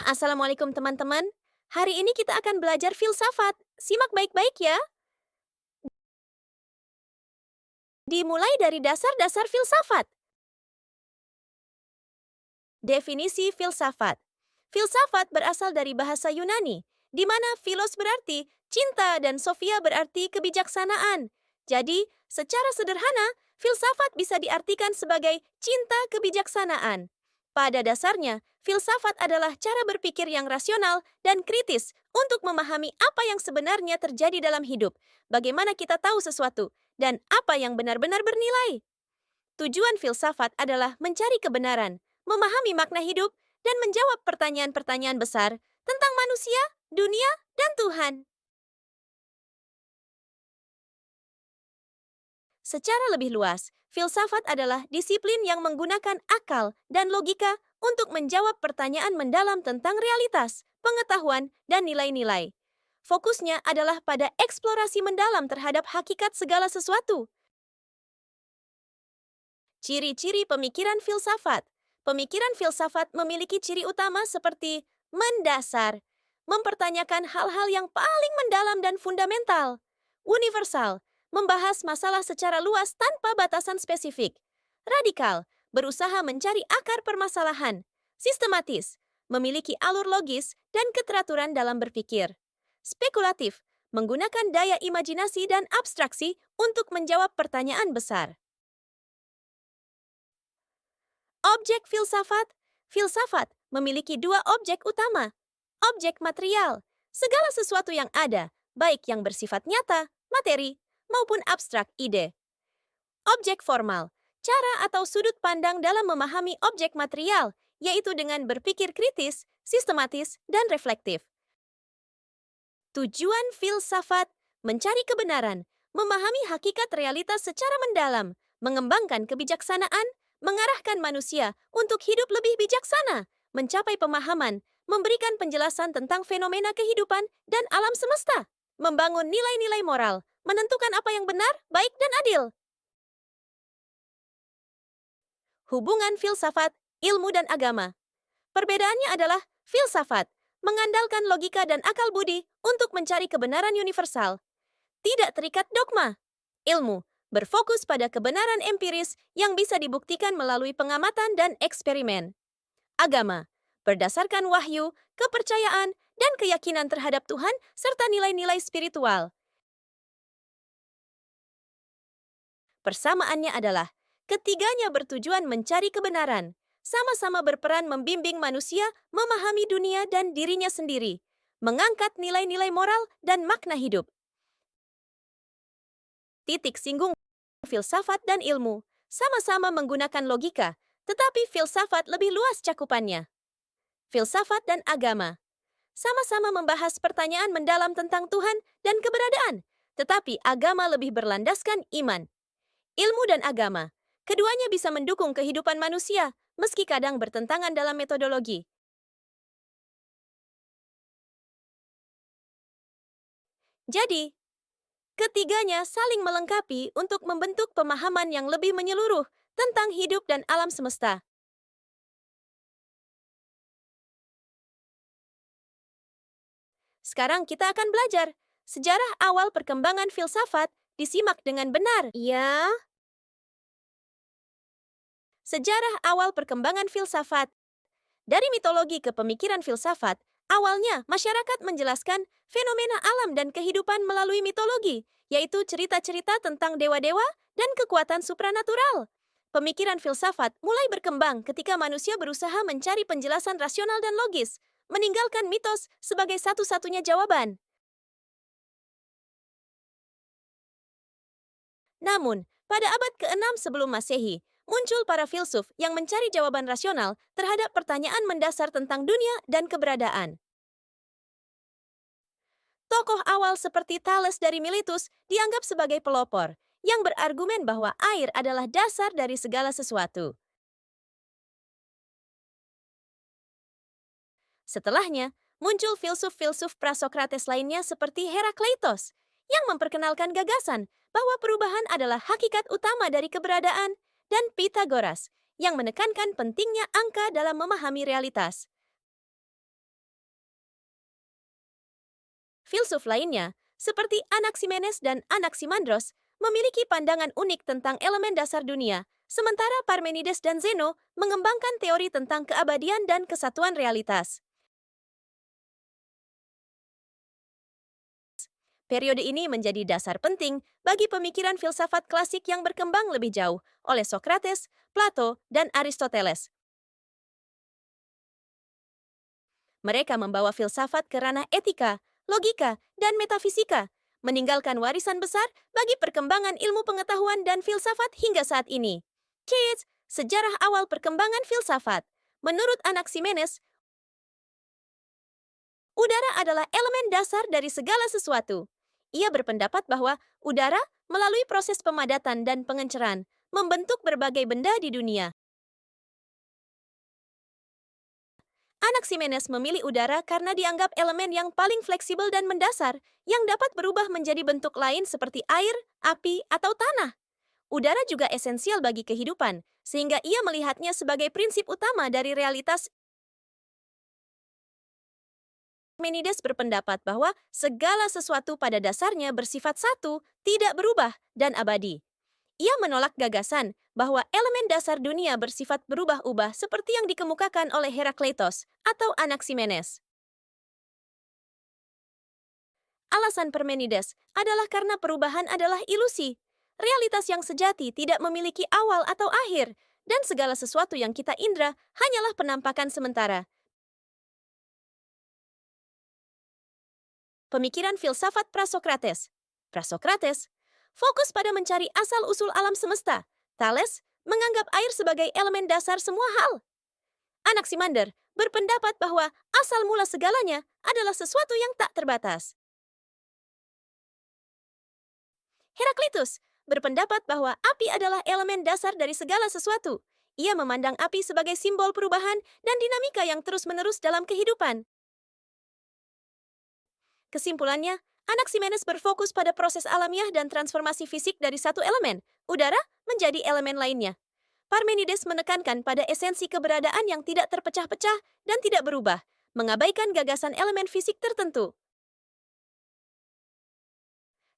Assalamualaikum teman-teman. Hari ini kita akan belajar filsafat. Simak baik-baik ya. Dimulai dari dasar-dasar filsafat. Definisi filsafat. Filsafat berasal dari bahasa Yunani, di mana philos berarti cinta dan sophia berarti kebijaksanaan. Jadi, secara sederhana, filsafat bisa diartikan sebagai cinta kebijaksanaan. Pada dasarnya, filsafat adalah cara berpikir yang rasional dan kritis untuk memahami apa yang sebenarnya terjadi dalam hidup, bagaimana kita tahu sesuatu, dan apa yang benar-benar bernilai. Tujuan filsafat adalah mencari kebenaran, memahami makna hidup, dan menjawab pertanyaan-pertanyaan besar tentang manusia, dunia, dan Tuhan. Secara lebih luas, filsafat adalah disiplin yang menggunakan akal dan logika untuk menjawab pertanyaan mendalam tentang realitas, pengetahuan, dan nilai-nilai. Fokusnya adalah pada eksplorasi mendalam terhadap hakikat segala sesuatu. Ciri-ciri pemikiran filsafat. Pemikiran filsafat memiliki ciri utama seperti mendasar, mempertanyakan hal-hal yang paling mendalam dan fundamental, universal, membahas masalah secara luas tanpa batasan spesifik, radikal, berusaha mencari akar permasalahan, sistematis, memiliki alur logis dan keteraturan dalam berpikir, spekulatif, menggunakan daya imajinasi dan abstraksi untuk menjawab pertanyaan besar. Objek filsafat. Filsafat memiliki dua objek utama. Objek material, segala sesuatu yang ada, baik yang bersifat nyata, materi, maupun abstrak, ide. Objek formal, cara atau sudut pandang dalam memahami objek material, yaitu dengan berpikir kritis, sistematis, dan reflektif. Tujuan filsafat, mencari kebenaran, memahami hakikat realitas secara mendalam, mengembangkan kebijaksanaan, mengarahkan manusia untuk hidup lebih bijaksana, mencapai pemahaman, memberikan penjelasan tentang fenomena kehidupan dan alam semesta, membangun nilai-nilai moral, menentukan apa yang benar, baik, dan adil. Hubungan filsafat, ilmu, dan agama. Perbedaannya adalah filsafat mengandalkan logika dan akal budi untuk mencari kebenaran universal, tidak terikat dogma. Ilmu berfokus pada kebenaran empiris yang bisa dibuktikan melalui pengamatan dan eksperimen. Agama berdasarkan wahyu, kepercayaan, dan keyakinan terhadap Tuhan serta nilai-nilai spiritual. Persamaannya adalah ketiganya bertujuan mencari kebenaran, sama-sama berperan membimbing manusia memahami dunia dan dirinya sendiri, mengangkat nilai-nilai moral dan makna hidup. Titik singgung filsafat dan ilmu sama-sama menggunakan logika, tetapi filsafat lebih luas cakupannya. Filsafat dan agama sama-sama membahas pertanyaan mendalam tentang Tuhan dan keberadaan, tetapi agama lebih berlandaskan iman. Ilmu dan agama, keduanya bisa mendukung kehidupan manusia, meski kadang bertentangan dalam metodologi. Jadi, ketiganya saling melengkapi untuk membentuk pemahaman yang lebih menyeluruh tentang hidup dan alam semesta. Sekarang kita akan belajar sejarah awal perkembangan filsafat. Disimak dengan benar. Ya, sejarah awal perkembangan filsafat. Dari mitologi ke pemikiran filsafat, awalnya masyarakat menjelaskan fenomena alam dan kehidupan melalui mitologi, yaitu cerita-cerita tentang dewa-dewa dan kekuatan supranatural. Pemikiran filsafat mulai berkembang ketika manusia berusaha mencari penjelasan rasional dan logis, meninggalkan mitos sebagai satu-satunya jawaban. Namun, pada abad ke-6 sebelum Masehi, muncul para filsuf yang mencari jawaban rasional terhadap pertanyaan mendasar tentang dunia dan keberadaan. Tokoh awal seperti Thales dari Miletus dianggap sebagai pelopor yang berargumen bahwa air adalah dasar dari segala sesuatu. Setelahnya, muncul filsuf-filsuf prasokrates lainnya seperti Herakleitos yang memperkenalkan gagasan bahwa perubahan adalah hakikat utama dari keberadaan, dan Pythagoras yang menekankan pentingnya angka dalam memahami realitas. Filsuf lainnya, seperti Anaximenes dan Anaximandros, memiliki pandangan unik tentang elemen dasar dunia, sementara Parmenides dan Zeno mengembangkan teori tentang keabadian dan kesatuan realitas. Periode ini menjadi dasar penting bagi pemikiran filsafat klasik yang berkembang lebih jauh oleh Sokrates, Plato, dan Aristoteles. Mereka membawa filsafat ke ranah etika, logika, dan metafisika, meninggalkan warisan besar bagi perkembangan ilmu pengetahuan dan filsafat hingga saat ini. Cheers! Sejarah awal perkembangan filsafat. Menurut Anaximenes, udara adalah elemen dasar dari segala sesuatu. Ia berpendapat bahwa udara, melalui proses pemadatan dan pengenceran, membentuk berbagai benda di dunia. Anaximenes memilih udara karena dianggap elemen yang paling fleksibel dan mendasar, yang dapat berubah menjadi bentuk lain seperti air, api, atau tanah. Udara juga esensial bagi kehidupan, sehingga ia melihatnya sebagai prinsip utama dari realitas. Parmenides berpendapat bahwa segala sesuatu pada dasarnya bersifat satu, tidak berubah, dan abadi. Ia menolak gagasan bahwa elemen dasar dunia bersifat berubah-ubah seperti yang dikemukakan oleh Herakleitos atau Anaximenes. Alasan Parmenides adalah karena perubahan adalah ilusi. Realitas yang sejati tidak memiliki awal atau akhir, dan segala sesuatu yang kita indra hanyalah penampakan sementara. Pemikiran filsafat Prasokrates. Prasokrates fokus pada mencari asal-usul alam semesta. Thales menganggap air sebagai elemen dasar semua hal. Anaximander berpendapat bahwa asal mula segalanya adalah sesuatu yang tak terbatas. Heraklitus berpendapat bahwa api adalah elemen dasar dari segala sesuatu. Ia memandang api sebagai simbol perubahan dan dinamika yang terus-menerus dalam kehidupan. Kesimpulannya, Anaximenes berfokus pada proses alamiah dan transformasi fisik dari satu elemen, udara, menjadi elemen lainnya. Parmenides menekankan pada esensi keberadaan yang tidak terpecah-pecah dan tidak berubah, mengabaikan gagasan elemen fisik tertentu.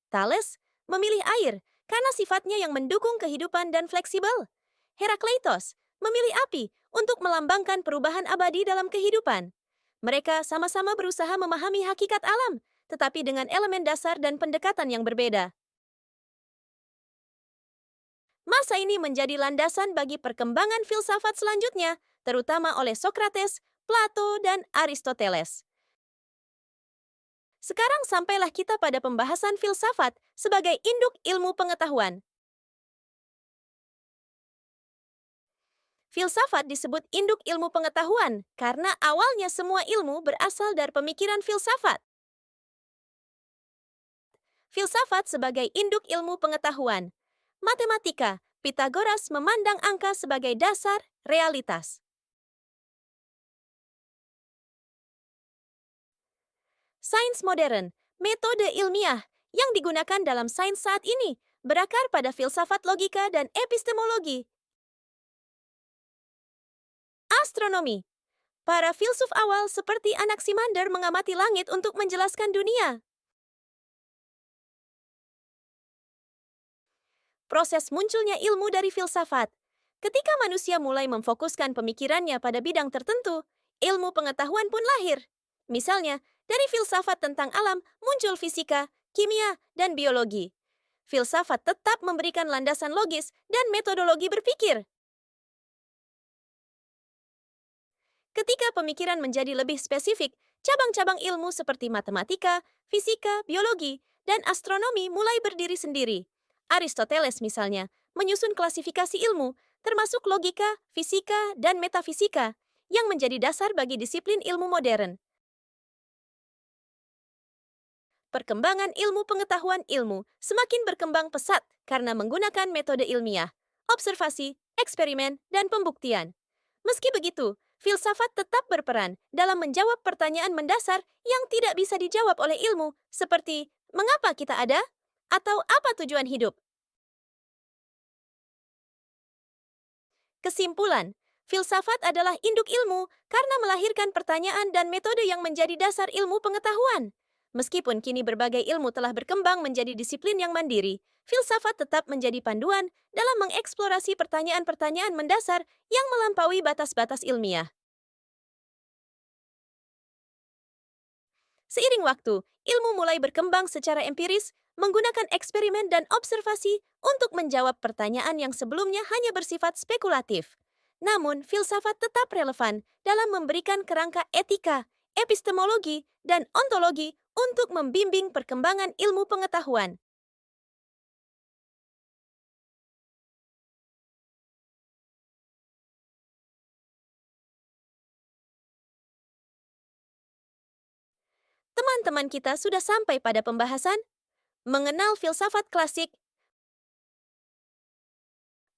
Thales memilih air karena sifatnya yang mendukung kehidupan dan fleksibel. Herakleitos memilih api untuk melambangkan perubahan abadi dalam kehidupan. Mereka sama-sama berusaha memahami hakikat alam, tetapi dengan elemen dasar dan pendekatan yang berbeda. Masa ini menjadi landasan bagi perkembangan filsafat selanjutnya, terutama oleh Sokrates, Plato, dan Aristoteles. Sekarang sampailah kita pada pembahasan filsafat sebagai induk ilmu pengetahuan. Filsafat disebut induk ilmu pengetahuan karena awalnya semua ilmu berasal dari pemikiran filsafat. Filsafat sebagai induk ilmu pengetahuan. Matematika, Pythagoras memandang angka sebagai dasar realitas. Sains modern, metode ilmiah yang digunakan dalam sains saat ini, berakar pada filsafat logika dan epistemologi. Astronomi. Para filsuf awal seperti Anaximander mengamati langit untuk menjelaskan dunia. Proses munculnya ilmu dari filsafat. Ketika manusia mulai memfokuskan pemikirannya pada bidang tertentu, ilmu pengetahuan pun lahir. Misalnya, dari filsafat tentang alam muncul fisika, kimia, dan biologi. Filsafat tetap memberikan landasan logis dan metodologi berpikir. Ketika pemikiran menjadi lebih spesifik, cabang-cabang ilmu seperti matematika, fisika, biologi, dan astronomi mulai berdiri sendiri. Aristoteles misalnya, menyusun klasifikasi ilmu, termasuk logika, fisika, dan metafisika, yang menjadi dasar bagi disiplin ilmu modern. Perkembangan ilmu pengetahuan ilmu semakin berkembang pesat karena menggunakan metode ilmiah, observasi, eksperimen, dan pembuktian. Meski begitu, filsafat tetap berperan dalam menjawab pertanyaan mendasar yang tidak bisa dijawab oleh ilmu, seperti mengapa kita ada atau apa tujuan hidup. Kesimpulan, filsafat adalah induk ilmu karena melahirkan pertanyaan dan metode yang menjadi dasar ilmu pengetahuan. Meskipun kini berbagai ilmu telah berkembang menjadi disiplin yang mandiri, filsafat tetap menjadi panduan dalam mengeksplorasi pertanyaan-pertanyaan mendasar yang melampaui batas-batas ilmiah. Seiring waktu, ilmu mulai berkembang secara empiris, menggunakan eksperimen dan observasi untuk menjawab pertanyaan yang sebelumnya hanya bersifat spekulatif. Namun, filsafat tetap relevan dalam memberikan kerangka etika, epistemologi, dan ontologi untuk membimbing perkembangan ilmu pengetahuan. Teman-teman kita sudah sampai pada pembahasan mengenal filsafat klasik.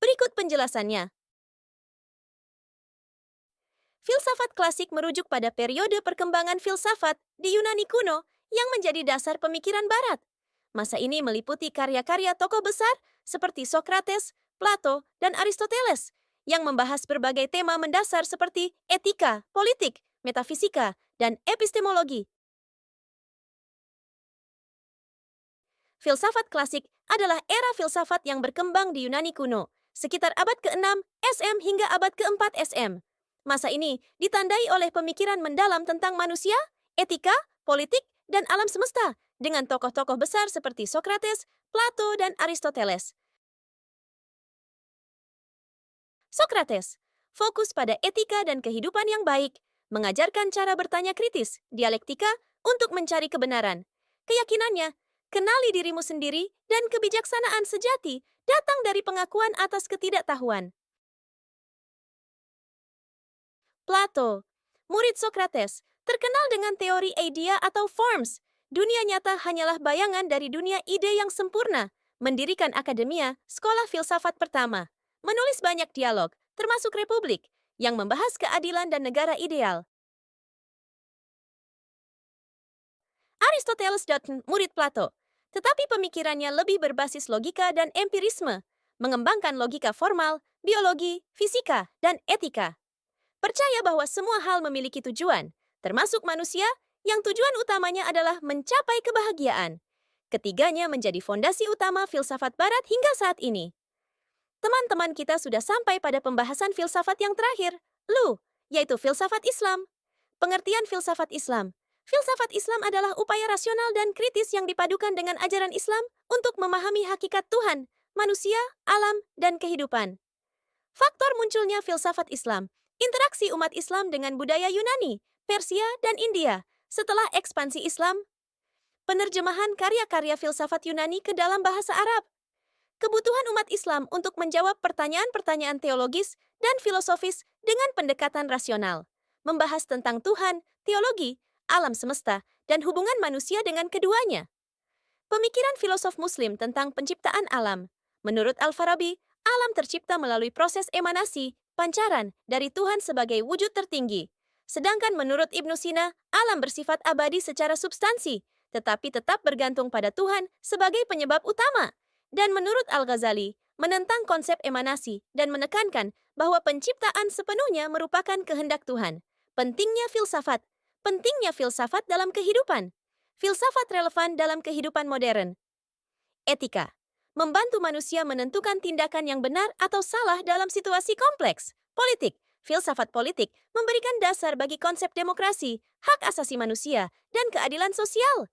Berikut penjelasannya. Filsafat klasik merujuk pada periode perkembangan filsafat di Yunani kuno yang menjadi dasar pemikiran Barat. Masa ini meliputi karya-karya tokoh besar seperti Socrates, Plato, dan Aristoteles yang membahas berbagai tema mendasar seperti etika, politik, metafisika, dan epistemologi. Filsafat klasik adalah era filsafat yang berkembang di Yunani kuno, sekitar abad ke-6 SM hingga abad ke-4 SM. Masa ini ditandai oleh pemikiran mendalam tentang manusia, etika, politik, dan alam semesta, dengan tokoh-tokoh besar seperti Socrates, Plato, dan Aristoteles. Socrates fokus pada etika dan kehidupan yang baik, mengajarkan cara bertanya kritis, dialektika, untuk mencari kebenaran. Keyakinannya, kenali dirimu sendiri dan kebijaksanaan sejati datang dari pengakuan atas ketidaktahuan. Plato, murid Socrates, terkenal dengan teori idea atau forms. Dunia nyata hanyalah bayangan dari dunia ide yang sempurna. Mendirikan akademia, sekolah filsafat pertama. Menulis banyak dialog, termasuk Republik, yang membahas keadilan dan negara ideal. Aristoteles dan murid Plato, tetapi pemikirannya lebih berbasis logika dan empirisme, mengembangkan logika formal, biologi, fisika, dan etika. Percaya bahwa semua hal memiliki tujuan, termasuk manusia, yang tujuan utamanya adalah mencapai kebahagiaan. Ketiganya menjadi fondasi utama filsafat Barat hingga saat ini. Teman-teman kita sudah sampai pada pembahasan filsafat yang terakhir, yaitu filsafat Islam. Pengertian filsafat Islam. Filsafat Islam adalah upaya rasional dan kritis yang dipadukan dengan ajaran Islam untuk memahami hakikat Tuhan, manusia, alam, dan kehidupan. Faktor munculnya filsafat Islam, interaksi umat Islam dengan budaya Yunani, Persia, dan India. Setelah ekspansi Islam, penerjemahan karya-karya filsafat Yunani ke dalam bahasa Arab. Kebutuhan umat Islam untuk menjawab pertanyaan-pertanyaan teologis dan filosofis dengan pendekatan rasional. Membahas tentang Tuhan, teologi, alam semesta, dan hubungan manusia dengan keduanya. Pemikiran filosof Muslim tentang penciptaan alam. Menurut Al-Farabi, alam tercipta melalui proses emanasi, pancaran, dari Tuhan sebagai wujud tertinggi. Sedangkan menurut Ibnu Sina, alam bersifat abadi secara substansi, tetapi tetap bergantung pada Tuhan sebagai penyebab utama. Dan menurut Al-Ghazali, menentang konsep emanasi dan menekankan bahwa penciptaan sepenuhnya merupakan kehendak Tuhan. Pentingnya filsafat dalam kehidupan. Filsafat relevan dalam kehidupan modern. Etika. Membantu manusia menentukan tindakan yang benar atau salah dalam situasi kompleks. Politik. Filsafat politik memberikan dasar bagi konsep demokrasi, hak asasi manusia, dan keadilan sosial.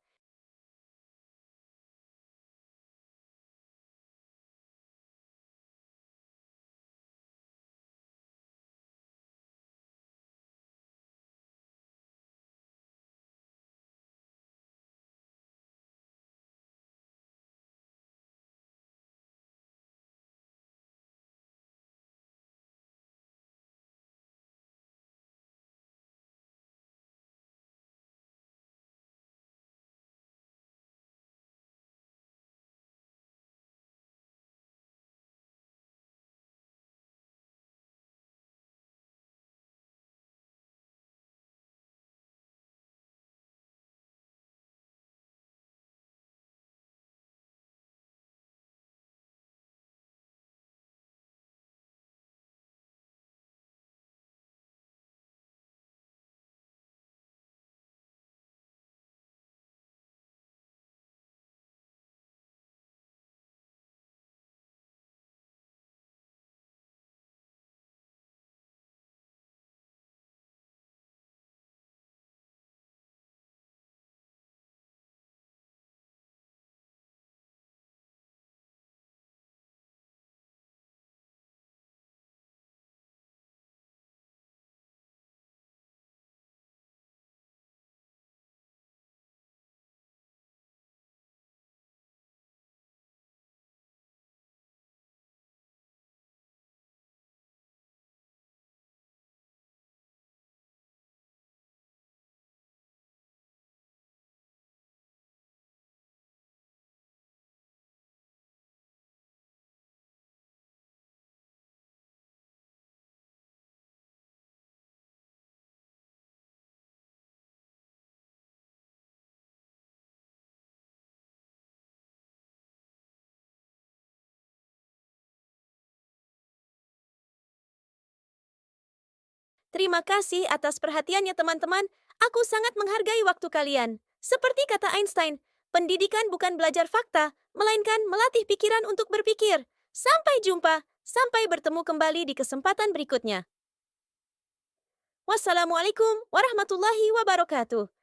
Terima kasih atas perhatiannya teman-teman. Aku sangat menghargai waktu kalian. Seperti kata Einstein, pendidikan bukan belajar fakta, melainkan melatih pikiran untuk berpikir. Sampai jumpa, sampai bertemu kembali di kesempatan berikutnya. Wassalamualaikum warahmatullahi wabarakatuh.